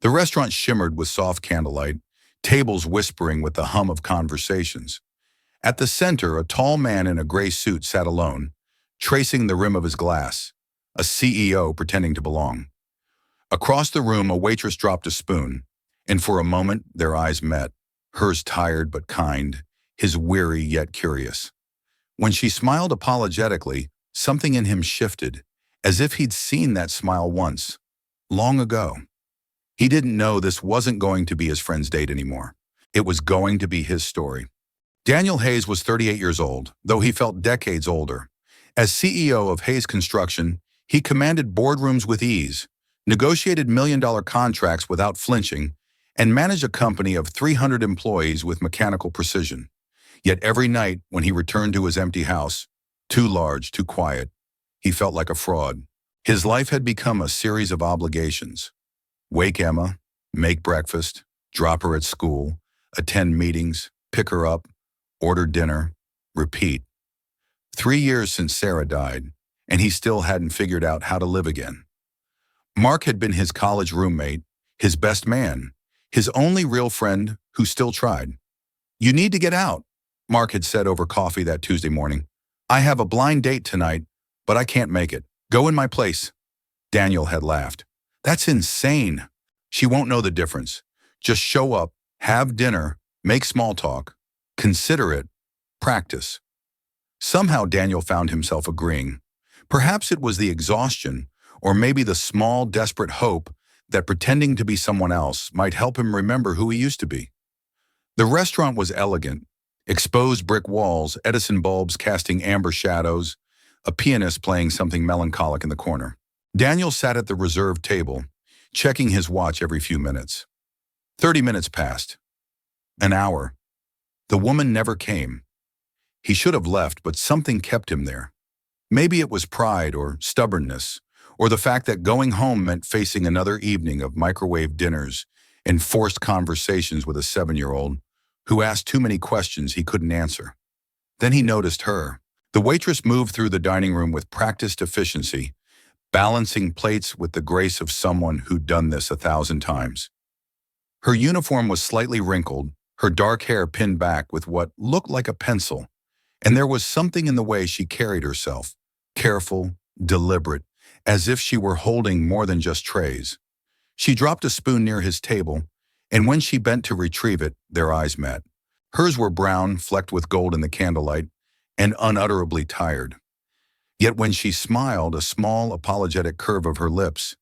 The restaurant shimmered with soft candlelight, tables whispering with the hum of conversations. At the center, a tall man in a gray suit sat alone, tracing the rim of his glass, a CEO pretending to belong. Across the room, a waitress dropped a spoon, and for a moment their eyes met, hers tired but kind, his weary yet curious. When she smiled apologetically, something in him shifted, as if he'd seen that smile once, long ago. He didn't know this wasn't going to be his friend's date anymore. It was going to be his story. Daniel Hayes was 38 years old, though he felt decades older. As CEO of Hayes Construction, he commanded boardrooms with ease, negotiated million-dollar contracts without flinching, and managed a company of 300 employees with mechanical precision. Yet every night, when he returned to his empty house, too large, too quiet, he felt like a fraud. His life had become a series of obligations. Wake Emma, make breakfast, drop her at school, attend meetings, pick her up, order dinner, repeat. 3 years since Sarah died, and he still hadn't figured out how to live again. Mark had been his college roommate, his best man, his only real friend who still tried. "You need to get out," Mark had said over coffee that Tuesday morning. "I have a blind date tonight, but I can't make it. Go in my place." Daniel had laughed. "That's insane. She won't know the difference. Just show up, have dinner, make small talk, consider it, practice." Somehow Daniel found himself agreeing. Perhaps it was the exhaustion, or maybe the small, desperate hope that pretending to be someone else might help him remember who he used to be. The restaurant was elegant. Exposed brick walls, Edison bulbs casting amber shadows, a pianist playing something melancholic in the corner. Daniel sat at the reserved table, checking his watch every few minutes. 30 minutes passed. An hour. The woman never came. He should have left, but something kept him there. Maybe it was pride or stubbornness, or the fact that going home meant facing another evening of microwave dinners and forced conversations with a 7-year-old who asked too many questions he couldn't answer. Then he noticed her. The waitress moved through the dining room with practiced efficiency, balancing plates with the grace of someone who'd done this 1,000 times. Her uniform was slightly wrinkled, her dark hair pinned back with what looked like a pencil, and there was something in the way she carried herself, careful, deliberate, as if she were holding more than just trays. She dropped a spoon near his table, and when she bent to retrieve it, their eyes met. Hers were brown, flecked with gold in the candlelight, and unutterably tired. Yet when she smiled, a small, apologetic curve of her lips,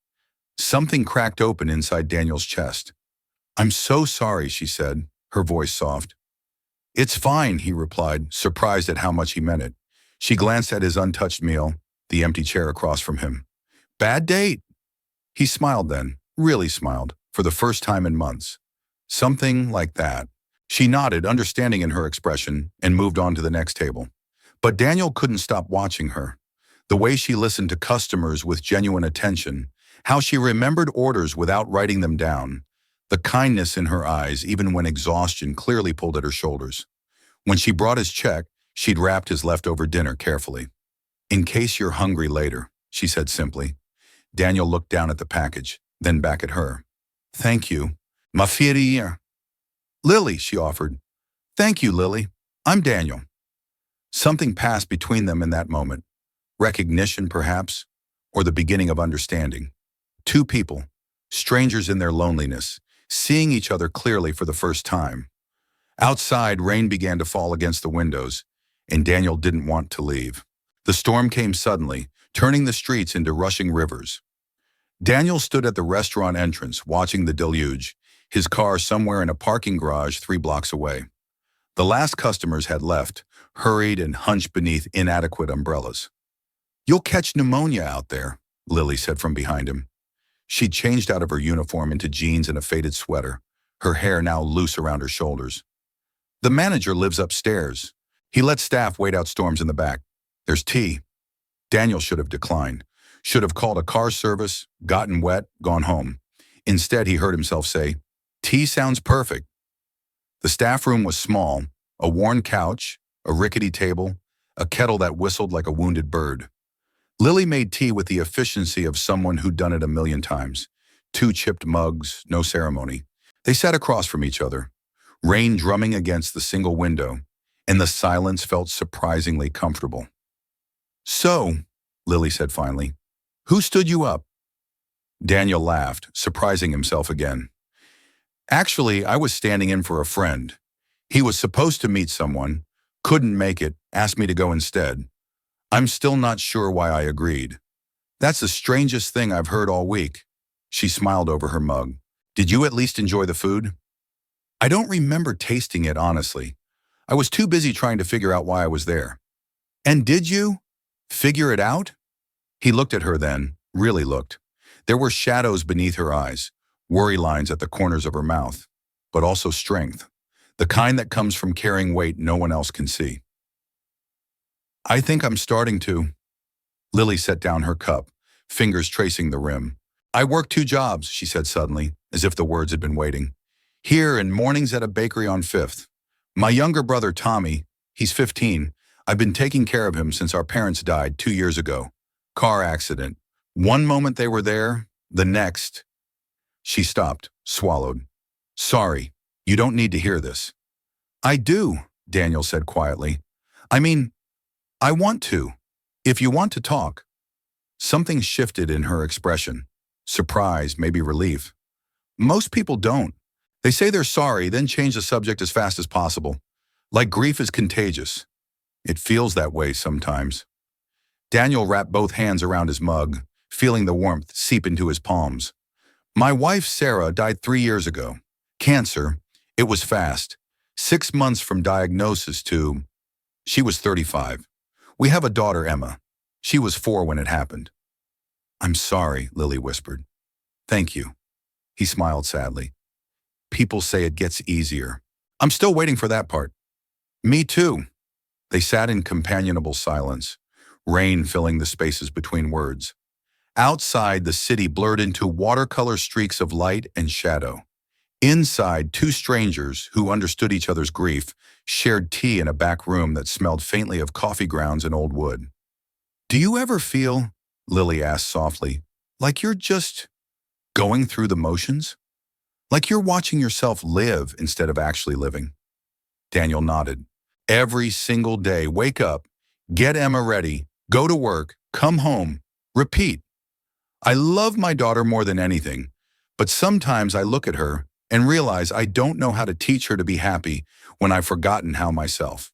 something cracked open inside Daniel's chest. "I'm so sorry," she said, her voice soft. "It's fine," he replied, surprised at how much he meant it. She glanced at his untouched meal, the empty chair across from him. "Bad date?" He smiled then, really smiled, for the first time in months. "Something like that." She nodded, understanding in her expression, and moved on to the next table. But Daniel couldn't stop watching her. The way she listened to customers with genuine attention, how she remembered orders without writing them down, the kindness in her eyes even when exhaustion clearly pulled at her shoulders. When she brought his check, she'd wrapped his leftover dinner carefully. "In case you're hungry later," she said simply. Daniel looked down at the package, then back at her. "Thank you. Ma fille." "Lily," she offered. "Thank you, Lily. I'm Daniel." Something passed between them in that moment. Recognition, perhaps, or the beginning of understanding. Two people, strangers in their loneliness, seeing each other clearly for the first time. Outside, rain began to fall against the windows, and Daniel didn't want to leave. The storm came suddenly, turning the streets into rushing rivers. Daniel stood at the restaurant entrance, watching the deluge, his car somewhere in a parking garage 3 blocks away. The last customers had left, hurried and hunched beneath inadequate umbrellas. "You'll catch pneumonia out there," Lily said from behind him. She'd changed out of her uniform into jeans and a faded sweater, her hair now loose around her shoulders. "The manager lives upstairs. He lets staff wait out storms in the back. There's tea." Daniel should have declined, should have called a car service, gotten wet, gone home. Instead, he heard himself say, "Tea sounds perfect." The staff room was small, a worn couch, a rickety table, a kettle that whistled like a wounded bird. Lily made tea with the efficiency of someone who'd done it 1,000,000 times, 2 chipped mugs, no ceremony. They sat across from each other, rain drumming against the single window, and the silence felt surprisingly comfortable. "So," Lily said finally, "who stood you up?" Daniel laughed, surprising himself again. "Actually, I was standing in for a friend. He was supposed to meet someone, couldn't make it, asked me to go instead. I'm still not sure why I agreed. That's the strangest thing I've heard all week." She smiled over her mug. "Did you at least enjoy the food?" "I don't remember tasting it, honestly. I was too busy trying to figure out why I was there." "And did you figure it out?" He looked at her then, really looked. There were shadows beneath her eyes, worry lines at the corners of her mouth, but also strength, the kind that comes from carrying weight no one else can see. "I think I'm starting to." Lily set down her cup, fingers tracing the rim. "I work 2 jobs," she said suddenly, as if the words had been waiting. "Here and mornings at a bakery on 5th. My younger brother, Tommy, he's 15. I've been taking care of him since our parents died 2 years ago. Car accident. One moment they were there, the next." She stopped, swallowed. "Sorry, you don't need to hear this." "I do," Daniel said quietly. "I mean, I want to. If you want to talk." Something shifted in her expression. Surprise, maybe relief. "Most people don't. They say they're sorry, then change the subject as fast as possible. Like grief is contagious. It feels that way sometimes." Daniel wrapped both hands around his mug, feeling the warmth seep into his palms. "My wife, Sarah, died 3 years ago. Cancer. It was fast. 6 months from diagnosis to..." She was 35. "We have a daughter, Emma. She was 4 when it happened." "I'm sorry," Lily whispered. "Thank you." He smiled sadly. "People say it gets easier. I'm still waiting for that part." "Me too." They sat in companionable silence, rain filling the spaces between words. Outside, the city blurred into watercolor streaks of light and shadow. Inside, 2 strangers, who understood each other's grief, shared tea in a back room that smelled faintly of coffee grounds and old wood. "Do you ever feel," Lily asked softly, "like you're just going through the motions? Like you're watching yourself live instead of actually living?" Daniel nodded. "Every single day, wake up, get Emma ready, go to work, come home, repeat. I love my daughter more than anything, but sometimes I look at her and realize I don't know how to teach her to be happy when I've forgotten how myself."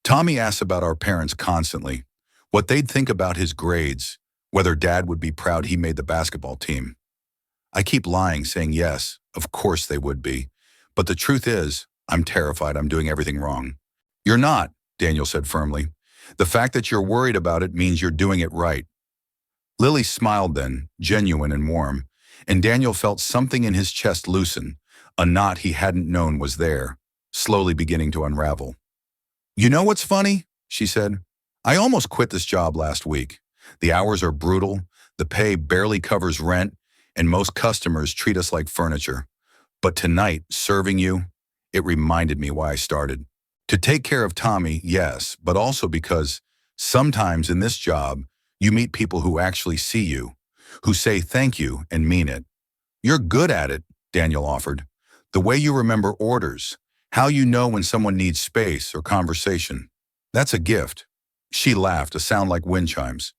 Tommy asks about our parents constantly, what they'd think about his grades, whether Dad would be proud he made the basketball team. I keep lying, saying yes, of course they would be. But the truth is, I'm terrified I'm doing everything wrong. "You're not," Daniel said firmly. "The fact that you're worried about it means you're doing it right." Lily smiled then, genuine and warm, and Daniel felt something in his chest loosen, a knot he hadn't known was there, slowly beginning to unravel. "You know what's funny?" she said. "I almost quit this job last week. The hours are brutal, the pay barely covers rent, and most customers treat us like furniture. But tonight, serving you, it reminded me why I started. To take care of Tommy, yes, but also because sometimes in this job, you meet people who actually see you, who say thank you and mean it. You're good at it," Daniel offered. "The way you remember orders, how you know when someone needs space or conversation. That's a gift." She laughed, a sound like wind chimes.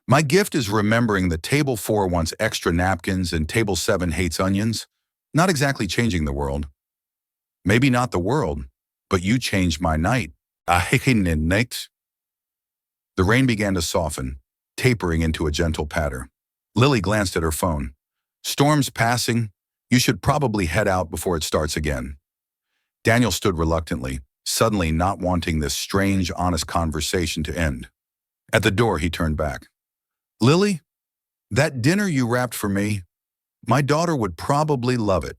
"My gift is remembering that table 4 wants extra napkins and table 7 hates onions. Not exactly changing the world." "Maybe not the world, but you changed my night." The rain began to soften, tapering into a gentle patter. Lily glanced at her phone. "Storm's passing. You should probably head out before it starts again." Daniel stood reluctantly, suddenly not wanting this strange, honest conversation to end. At the door, he turned back. "Lily, that dinner you wrapped for me, my daughter would probably love it.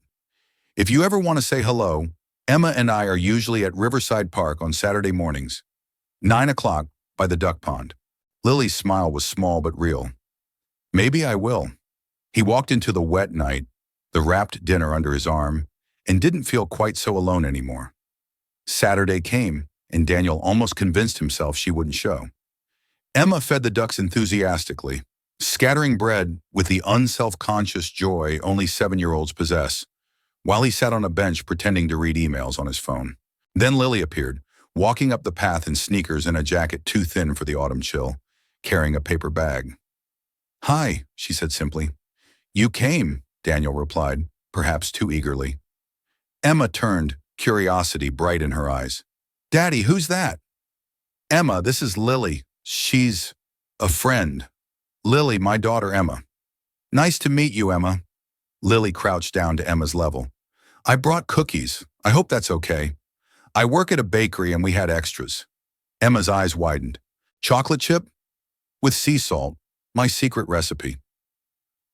If you ever want to say hello, Emma and I are usually at Riverside Park on Saturday mornings. 9 o'clock by the duck pond." Lily's smile was small but real. "Maybe I will." He walked into the wet night, the wrapped dinner under his arm, and didn't feel quite so alone anymore. Saturday came, and Daniel almost convinced himself she wouldn't show. Emma fed the ducks enthusiastically, scattering bread with the unself-conscious joy only 7-year-olds possess, while he sat on a bench pretending to read emails on his phone. Then Lily appeared, walking up the path in sneakers and a jacket too thin for the autumn chill, carrying a paper bag. "Hi," she said simply. "You came," Daniel replied, perhaps too eagerly. Emma turned, curiosity bright in her eyes. "Daddy, who's that?" "Emma, this is Lily. She's a friend." "Lily, my daughter Emma." "Nice to meet you, Emma." Lily crouched down to Emma's level. "I brought cookies. I hope that's okay. I work at a bakery and we had extras." Emma's eyes widened. "Chocolate chip?" "With sea salt. My secret recipe."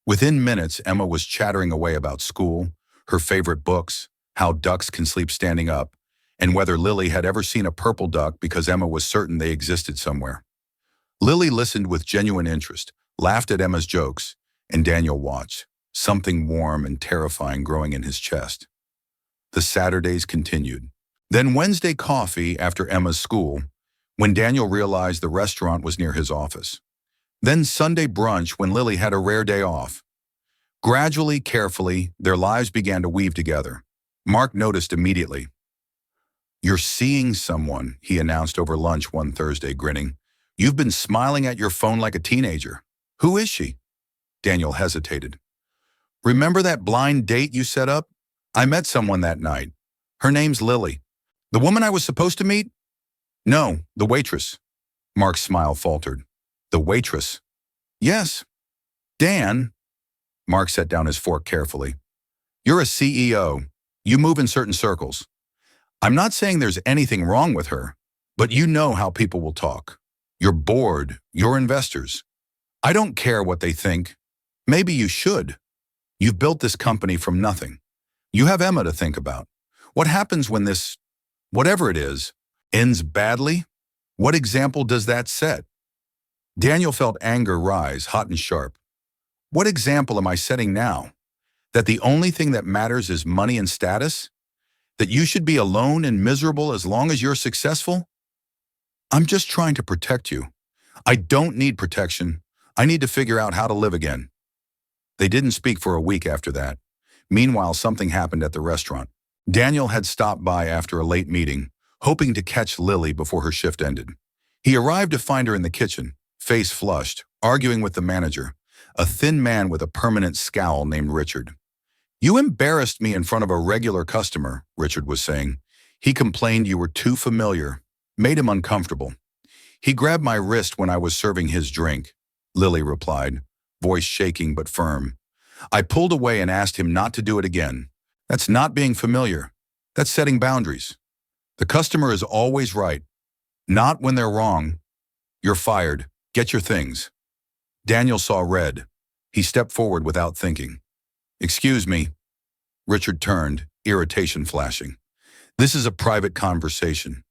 Within minutes, Emma was chattering away about school, her favorite books, how ducks can sleep standing up, and whether Lily had ever seen a purple duck because Emma was certain they existed somewhere. Lily listened with genuine interest, laughed at Emma's jokes, and Daniel watched, something warm and terrifying growing in his chest. The Saturdays continued. Then Wednesday coffee after Emma's school, when Daniel realized the restaurant was near his office. Then Sunday brunch when Lily had a rare day off. Gradually, carefully, their lives began to weave together. Mark noticed immediately. "You're seeing someone," he announced over lunch one Thursday, grinning. "You've been smiling at your phone like a teenager. Who is she?" Daniel hesitated. "Remember that blind date you set up? I met someone that night. Her name's Lily. The woman I was supposed to meet?" "No, the waitress." Mark's smile faltered. "The waitress?" "Yes." "Dan," Mark set down his fork carefully, "you're a CEO. You move in certain circles. I'm not saying there's anything wrong with her, but you know how people will talk. Your board, your investors. I don't care what they think. Maybe you should. You've built this company from nothing. You have Emma to think about. What happens when this, whatever it is, ends badly? What example does that set?" Daniel felt anger rise, hot and sharp. "What example am I setting now? That the only thing that matters is money and status? That you should be alone and miserable as long as you're successful? I'm just trying to protect you. I don't need protection. I need to figure out how to live again." They didn't speak for a week after that. Meanwhile, something happened at the restaurant. Daniel had stopped by after a late meeting, hoping to catch Lily before her shift ended. He arrived to find her in the kitchen, face flushed, arguing with the manager, a thin man with a permanent scowl named Richard. "You embarrassed me in front of a regular customer," Richard was saying. "He complained you were too familiar, made him uncomfortable. He grabbed my wrist when I was serving his drink," Lily replied, voice shaking but firm. "I pulled away and asked him not to do it again. That's not being familiar. That's setting boundaries. The customer is always right. Not when they're wrong. You're fired. Get your things." Daniel saw red. He stepped forward without thinking. "Excuse me." Richard turned, irritation flashing. "This is a private conversation.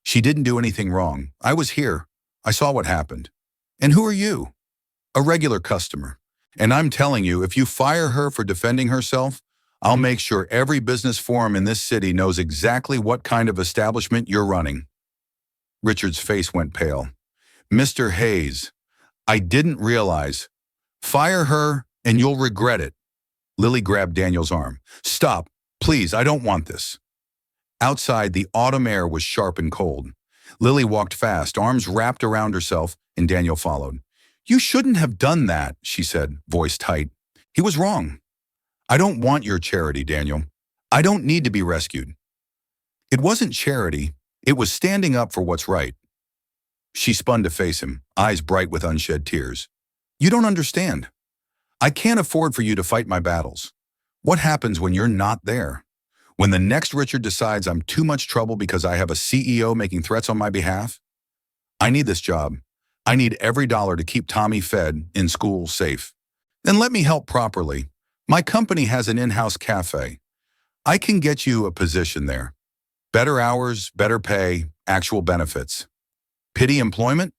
She didn't do anything wrong. I was here. I saw what happened. And who are you?" "A regular customer. And I'm telling you, if you fire her for defending herself, I'll make sure every business forum in this city knows exactly what kind of establishment you're running." Richard's face went pale. "Mr. Hayes, I didn't realize. Fire her and you'll regret it." Lily grabbed Daniel's arm. "Stop, please, I don't want this." Outside, the autumn air was sharp and cold. Lily walked fast, arms wrapped around herself, and Daniel followed. "You shouldn't have done that," she said, voice tight. "He was wrong. I don't want your charity, Daniel. I don't need to be rescued." It wasn't charity. It was standing up for what's right. She spun to face him, eyes bright with unshed tears. "You don't understand. I can't afford for you to fight my battles. What happens when you're not there? When the next Richard decides I'm too much trouble because I have a CEO making threats on my behalf? I need this job. I need every dollar to keep Tommy fed, in school, safe. Then let me help properly. My company has an in-house cafe. I can get you a position there. Better hours, better pay, actual benefits. Pity employment?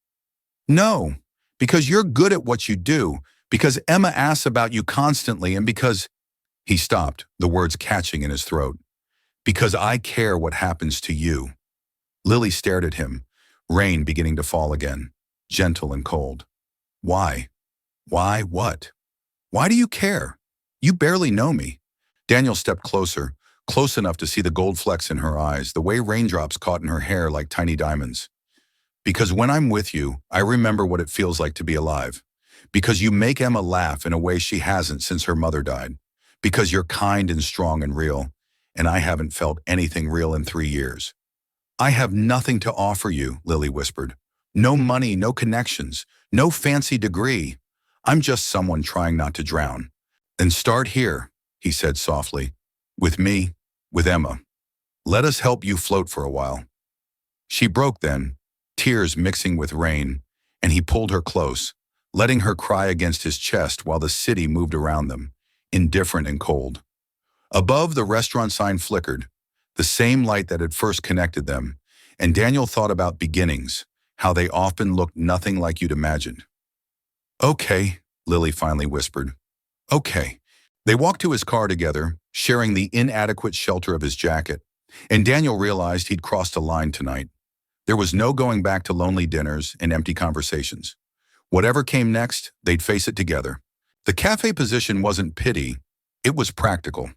No, because you're good at what you do, because Emma asks about you constantly, and because—" He stopped, the words catching in his throat. "Because I care what happens to you." Lily stared at him, rain beginning to fall again, gentle and cold. "Why?" Why, what? Why do you care? You barely know me. Daniel stepped closer, close enough to see the gold flecks in her eyes, the way raindrops caught in her hair like tiny diamonds. Because when I'm with you, I remember what it feels like to be alive. Because you make Emma laugh in a way she hasn't since her mother died. Because you're kind and strong and real, and I haven't felt anything real in 3 years. I have nothing to offer you, Lily whispered. No money, no connections, no fancy degree. I'm just someone trying not to drown. Then start here, he said softly. With me, with Emma. Let us help you float for a while. She broke then, tears mixing with rain, and he pulled her close, letting her cry against his chest while the city moved around them, indifferent and cold. Above, the restaurant sign flickered, the same light that had first connected them, and Daniel thought about beginnings, how they often looked nothing like you'd imagined. Okay, Lily finally whispered. Okay. They walked to his car together, sharing the inadequate shelter of his jacket, and Daniel realized he'd crossed a line tonight. There was no going back to lonely dinners and empty conversations. Whatever came next, they'd face it together. The cafe position wasn't pity, it was practical.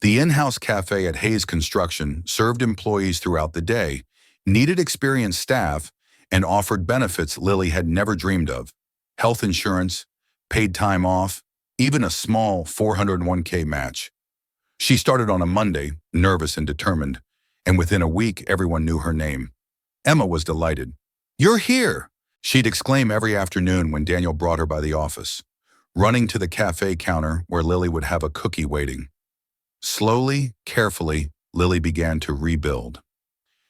The in-house cafe at Hayes Construction served employees throughout the day, needed experienced staff, and offered benefits Lily had never dreamed of. Health insurance, paid time off, even a small 401k match. She started on a Monday, nervous and determined, and within a week everyone knew her name. Emma was delighted. "You're here!" she'd exclaim every afternoon when Daniel brought her by the office, running to the cafe counter where Lily would have a cookie waiting. Slowly, carefully, Lily began to rebuild.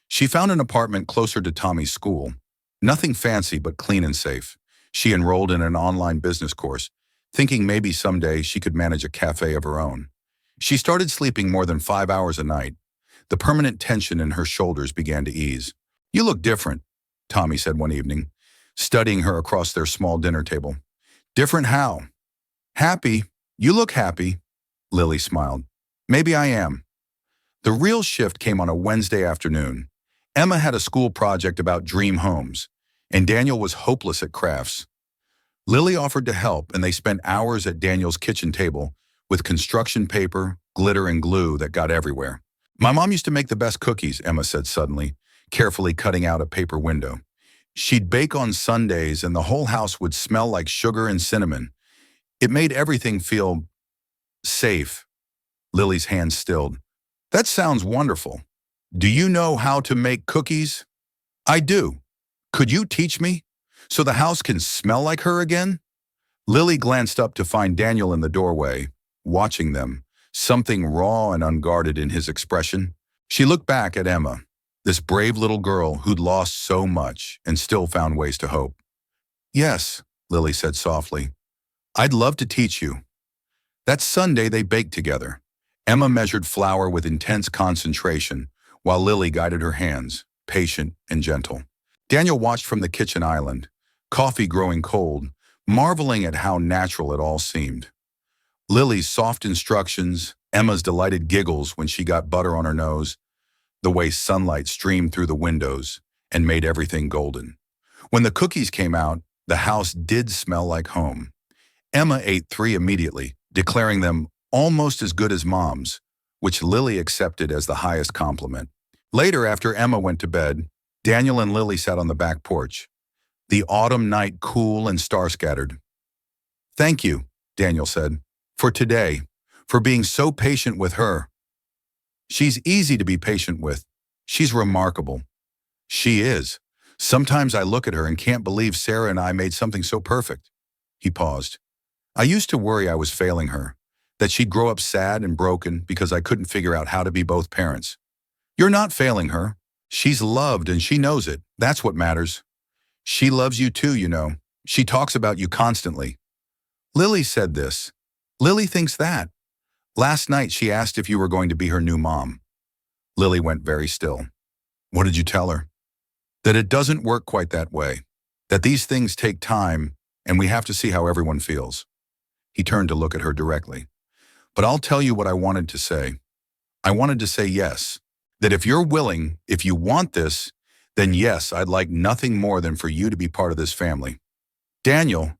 She found an apartment closer to Tommy's school. Nothing fancy but clean and safe. She enrolled in an online business course, thinking maybe someday she could manage a cafe of her own. She started sleeping more than 5 hours a night. The permanent tension in her shoulders began to ease. "You look different," Tommy said one evening, studying her across their small dinner table. "Different how?" "Happy. You look happy." Lily smiled. "Maybe I am." The real shift came on a Wednesday afternoon. Emma had a school project about dream homes, and Daniel was hopeless at crafts. Lily offered to help, and they spent hours at Daniel's kitchen table with construction paper, glitter, and glue that got everywhere. "My mom used to make the best cookies," Emma said suddenly, carefully cutting out a paper window. "She'd bake on Sundays, and the whole house would smell like sugar and cinnamon. It made everything feel safe." Lily's hands stilled. "That sounds wonderful. Do you know how to make cookies?" "I do. Could you teach me? So the house can smell like her again?" Lily glanced up to find Daniel in the doorway, watching them, something raw and unguarded in his expression. She looked back at Emma, this brave little girl who'd lost so much and still found ways to hope. "Yes," Lily said softly. "I'd love to teach you." That Sunday they baked together. Emma measured flour with intense concentration, while Lily guided her hands, patient and gentle. Daniel watched from the kitchen island, coffee growing cold, marveling at how natural it all seemed. Lily's soft instructions, Emma's delighted giggles when she got butter on her nose, the way sunlight streamed through the windows and made everything golden. When the cookies came out, the house did smell like home. Emma ate 3 immediately, declaring them almost as good as Mom's, which Lily accepted as the highest compliment. Later, after Emma went to bed, Daniel and Lily sat on the back porch, the autumn night cool and star-scattered. "Thank you," Daniel said, "for today, for being so patient with her. She's easy to be patient with. She's remarkable." "She is. Sometimes I look at her and can't believe Sarah and I made something so perfect." He paused. "I used to worry I was failing her, that she'd grow up sad and broken because I couldn't figure out how to be both parents. You're not failing her. She's loved and she knows it. That's what matters. She loves you too, you know. She talks about you constantly." "Lily said this. Lily thinks that. Last night she asked if you were going to be her new mom." Lily went very still. "What did you tell her?" "That it doesn't work quite that way. That these things take time and we have to see how everyone feels." He turned to look at her directly. "But I'll tell you what I wanted to say. I wanted to say yes. That if you're willing, if you want this, then yes, I'd like nothing more than for you to be part of this family." "Daniel,"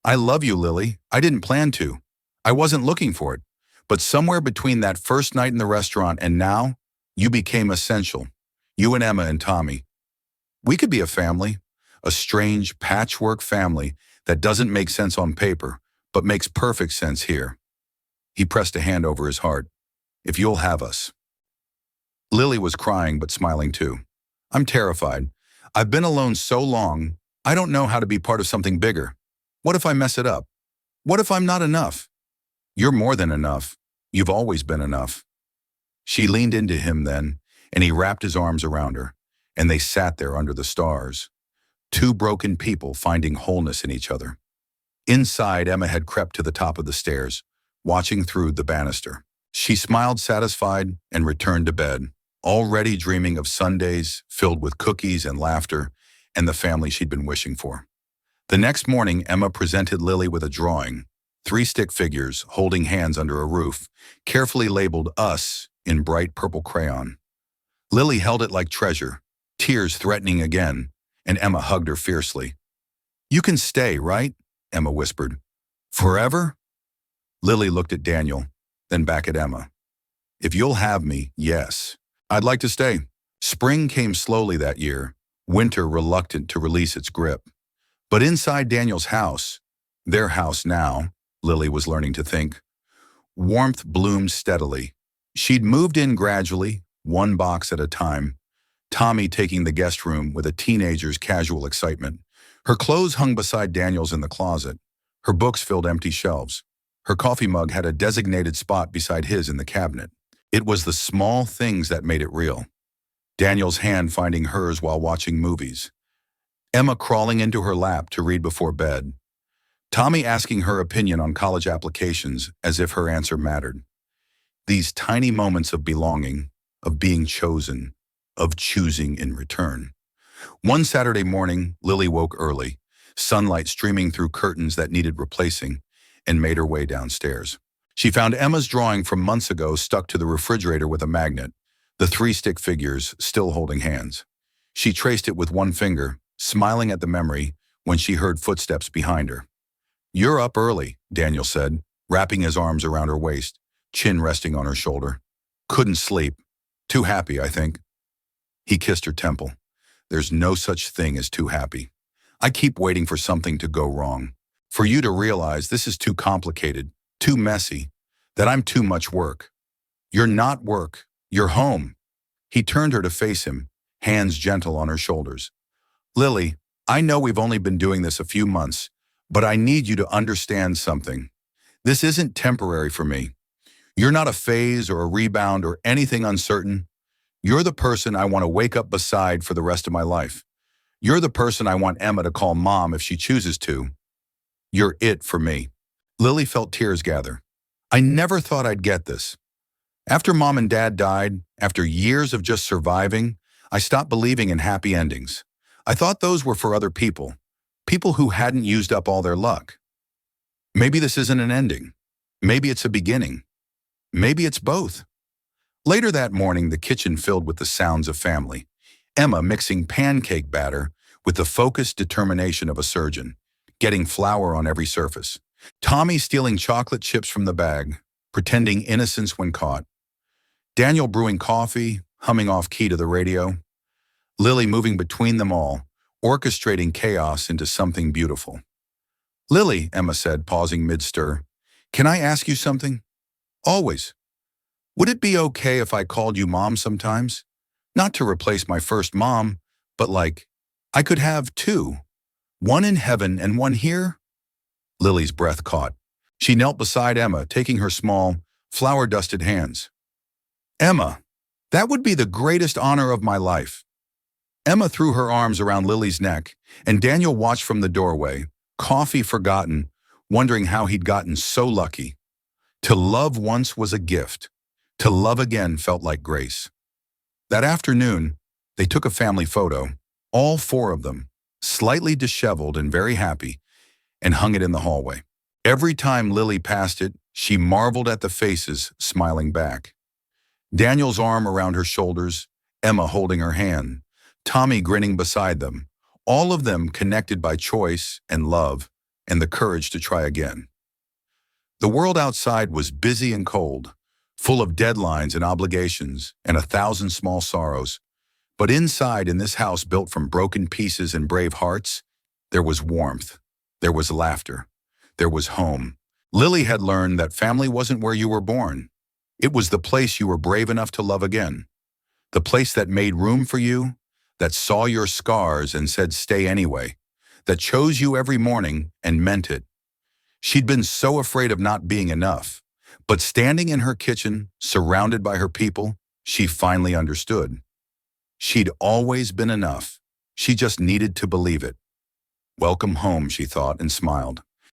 I love you, Lily. I didn't plan to. I wasn't looking for it. But somewhere between that first night in the restaurant and now, you became essential. You and Emma and Tommy. We could be a family, a strange patchwork family that doesn't make sense on paper, but makes perfect sense here. He pressed a hand over his heart. If you'll have us. Lily was crying but smiling too. I'm terrified. I've been alone so long, I don't know how to be part of something bigger. What if I mess it up? What if I'm not enough? You're more than enough. You've always been enough. She leaned into him then, and he wrapped his arms around her, and they sat there under the stars. Two broken people finding wholeness in each other. Inside, Emma had crept to the top of the stairs, watching through the banister. She smiled satisfied and returned to bed, already dreaming of Sundays filled with cookies and laughter and the family she'd been wishing for. The next morning, Emma presented Lily with a drawing, 3 stick figures holding hands under a roof, carefully labeled "Us" in bright purple crayon. Lily held it like treasure, tears threatening again, and Emma hugged her fiercely. You can stay, right? Emma whispered. Forever? Lily looked at Daniel, then back at Emma. If you'll have me, yes. I'd like to stay. Spring came slowly that year, winter reluctant to release its grip. But inside Daniel's house, their house now, Lily was learning to think, warmth bloomed steadily. She'd moved in gradually, one box at a time, Tommy taking the guest room with a teenager's casual excitement. Her clothes hung beside Daniel's in the closet. Her books filled empty shelves. Her coffee mug had a designated spot beside his in the cabinet. It was the small things that made it real. Daniel's hand finding hers while watching movies. Emma crawling into her lap to read before bed. Tommy asking her opinion on college applications as if her answer mattered. These tiny moments of belonging, of being chosen, of choosing in return. One Saturday morning, Lily woke early, sunlight streaming through curtains that needed replacing, and made her way downstairs. She found Emma's drawing from months ago stuck to the refrigerator with a magnet, the 3 stick figures still holding hands. She traced it with one finger, smiling at the memory when she heard footsteps behind her. You're up early, Daniel said, wrapping his arms around her waist, chin resting on her shoulder. Couldn't sleep. Too happy, I think. He kissed her temple. There's no such thing as too happy. I keep waiting for something to go wrong. For you to realize this is too complicated, too messy, that I'm too much work. You're not work. You're home. He turned her to face him, hands gentle on her shoulders. Lily, I know we've only been doing this a few months, but I need you to understand something. This isn't temporary for me. You're not a phase or a rebound or anything uncertain. You're the person I want to wake up beside for the rest of my life. You're the person I want Emma to call mom if she chooses to. You're it for me. Lily felt tears gather. I never thought I'd get this. After mom and dad died, after years of just surviving, I stopped believing in happy endings. I thought those were for other people, people who hadn't used up all their luck. Maybe this isn't an ending. Maybe it's a beginning. Maybe it's both. Later that morning, the kitchen filled with the sounds of family. Emma mixing pancake batter with the focused determination of a surgeon, getting flour on every surface. Tommy stealing chocolate chips from the bag, pretending innocence when caught. Daniel brewing coffee, humming off key to the radio. Lily moving between them all, orchestrating chaos into something beautiful. Lily, Emma said, pausing mid-stir, can I ask you something? Always. Would it be okay if I called you mom sometimes? Not to replace my first mom, but like, I could have 2. One in heaven and one here? Lily's breath caught. She knelt beside Emma, taking her small, flour-dusted hands. Emma, that would be the greatest honor of my life. Emma threw her arms around Lily's neck, and Daniel watched from the doorway, coffee forgotten, wondering how he'd gotten so lucky. To love once was a gift. To love again felt like grace. That afternoon, they took a family photo, all 4 of them, slightly disheveled and very happy, and hung it in the hallway. Every time Lily passed it, she marveled at the faces smiling back. Daniel's arm around her shoulders, Emma holding her hand, Tommy grinning beside them, all of them connected by choice and love, and the courage to try again. The world outside was busy and cold, full of deadlines and obligations and 1,000 small sorrows. But inside, in this house built from broken pieces and brave hearts, there was warmth, there was laughter, there was home. Lily had learned that family wasn't where you were born. It was the place you were brave enough to love again. The place that made room for you, that saw your scars and said stay anyway, that chose you every morning and meant it. She'd been so afraid of not being enough, but standing in her kitchen, surrounded by her people, she finally understood. She'd always been enough. She just needed to believe it. Welcome home, she thought and smiled.